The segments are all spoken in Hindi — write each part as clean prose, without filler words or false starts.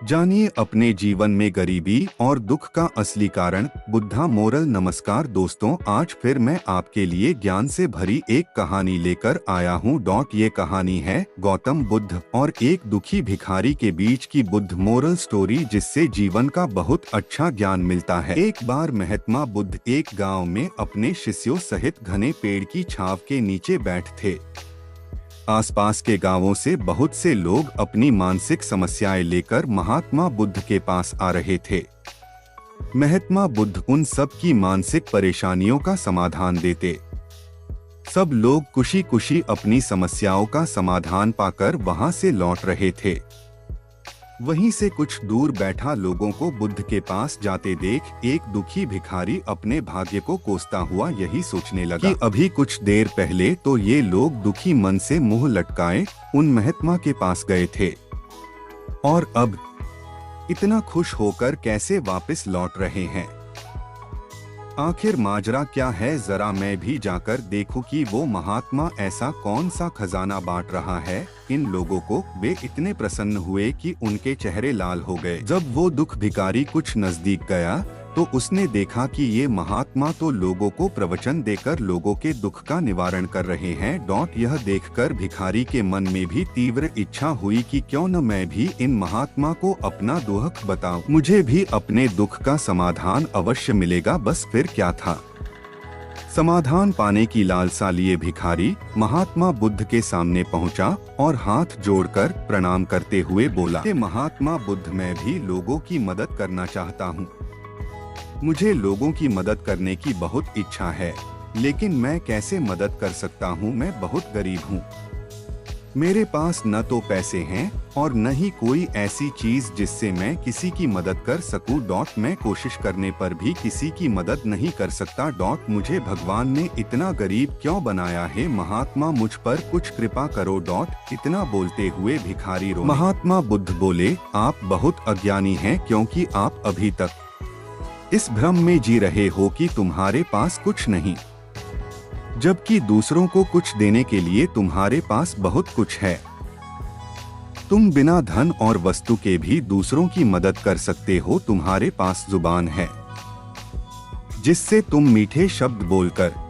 जानिए अपने जीवन में गरीबी और दुख का असली कारण। बुद्धा मोरल। नमस्कार दोस्तों, आज फिर मैं आपके लिए ज्ञान से भरी एक कहानी लेकर आया हूँ। ये कहानी है गौतम बुद्ध और एक दुखी भिखारी के बीच की बुद्ध मोरल स्टोरी, जिससे जीवन का बहुत अच्छा ज्ञान मिलता है। एक बार महात्मा बुद्ध एक गाँव में अपने शिष्यों सहित घने पेड़ की छांव के नीचे बैठे थे। आसपास के गांवों से बहुत से लोग अपनी मानसिक समस्याएं लेकर महात्मा बुद्ध के पास आ रहे थे। महात्मा बुद्ध उन सब की मानसिक परेशानियों का समाधान देते। सब लोग खुशी खुशी अपनी समस्याओं का समाधान पाकर वहां से लौट रहे थे। वहीं से कुछ दूर बैठा लोगों को बुद्ध के पास जाते देख एक दुखी भिखारी अपने भाग्य को कोसता हुआ यही सोचने लगा कि अभी कुछ देर पहले तो ये लोग दुखी मन से मुंह लटकाए उन महात्मा के पास गए थे, और अब इतना खुश होकर कैसे वापस लौट रहे हैं। आखिर माजरा क्या है, जरा मैं भी जाकर देखूं कि वो महात्मा ऐसा कौन सा खजाना बांट रहा है इन लोगों को। वे इतने प्रसन्न हुए कि उनके चेहरे लाल हो गए। जब वो दुख भिखारी कुछ नजदीक गया तो उसने देखा कि ये महात्मा तो लोगों को प्रवचन देकर लोगों के दुख का निवारण कर रहे हैं। यह देखकर भिखारी के मन में भी तीव्र इच्छा हुई कि क्यों न मैं भी इन महात्मा को अपना दुख बताऊं, मुझे भी अपने दुख का समाधान अवश्य मिलेगा। बस फिर क्या था, समाधान पाने की लालसा लिए भिखारी महात्मा बुद्ध के सामने पहुंचा और हाथ जोड़कर प्रणाम करते हुए बोला, महात्मा बुद्ध, मैं भी लोगों की मदद करना चाहता हूँ। मुझे लोगों की मदद करने की बहुत इच्छा है, लेकिन मैं कैसे मदद कर सकता हूँ? मैं बहुत गरीब हूँ। मेरे पास न तो पैसे हैं और न ही कोई ऐसी चीज जिससे मैं किसी की मदद कर सकूं। मैं कोशिश करने पर भी किसी की मदद नहीं कर सकता। मुझे भगवान ने इतना गरीब क्यों बनाया है? महात्मा, मुझ पर कुछ कृपा करो। इतना बोलते हुए भिखारी रो। महात्मा बुद्ध बोले, आप बहुत अज्ञानी हैं, क्योंकि आप अभी तक इस भ्रम में जी रहे हो कि तुम्हारे पास कुछ नहीं, जबकि दूसरों को कुछ देने के लिए तुम्हारे पास बहुत कुछ है। तुम बिना धन और वस्तु के भी दूसरों की मदद कर सकते हो। तुम्हारे पास जुबान है जिससे तुम मीठे शब्द बोलकर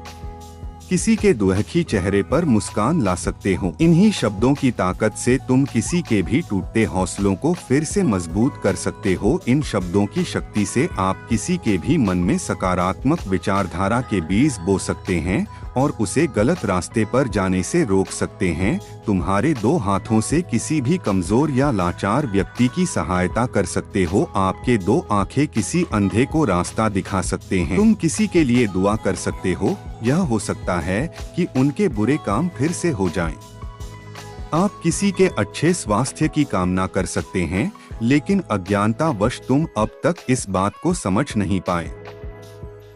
किसी के दुखी चेहरे पर मुस्कान ला सकते हो। इन्हीं शब्दों की ताकत से तुम किसी के भी टूटते हौसलों को फिर से मजबूत कर सकते हो। इन शब्दों की शक्ति से आप किसी के भी मन में सकारात्मक विचारधारा के बीज बो सकते हैं और उसे गलत रास्ते पर जाने से रोक सकते हैं। तुम्हारे दो हाथों से किसी भी कमजोर या लाचार व्यक्ति की सहायता कर सकते हो। आपके दो आंखें किसी अंधे को रास्ता दिखा सकते हैं। तुम किसी के लिए दुआ कर सकते हो। यह हो सकता है कि उनके बुरे काम फिर से हो जाएं। आप किसी के अच्छे स्वास्थ्य की कामना कर सकते हैं, लेकिन अज्ञानतावश तुम अब तक इस बात को समझ नहीं पाए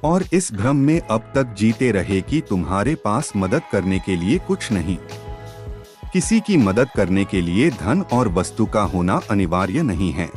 और इस भ्रम में अब तक जीते रहे कि तुम्हारे पास मदद करने के लिए कुछ नहीं। किसी की मदद करने के लिए धन और वस्तु का होना अनिवार्य नहीं है।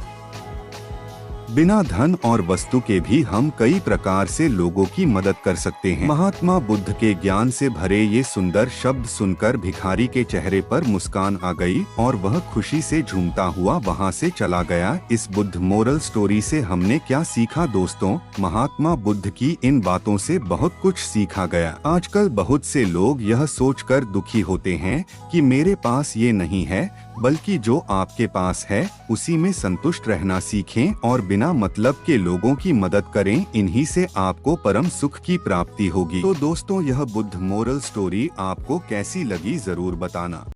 बिना धन और वस्तु के भी हम कई प्रकार से लोगों की मदद कर सकते हैं। महात्मा बुद्ध के ज्ञान से भरे ये सुंदर शब्द सुनकर भिखारी के चेहरे पर मुस्कान आ गई और वह खुशी से झूमता हुआ वहां से चला गया। इस बुद्ध मोरल स्टोरी से हमने क्या सीखा दोस्तों? महात्मा बुद्ध की इन बातों से बहुत कुछ सीखा गया। आजकल बहुत से लोग यह सोचकर दुखी होते हैं कि मेरे पास ये नहीं है, बल्कि जो आपके पास है उसी में संतुष्ट रहना सीखें और बिना मतलब के लोगों की मदद करें। इन्हीं से आपको परम सुख की प्राप्ति होगी। तो दोस्तों, यह बुद्ध मोरल स्टोरी आपको कैसी लगी जरूर बताना।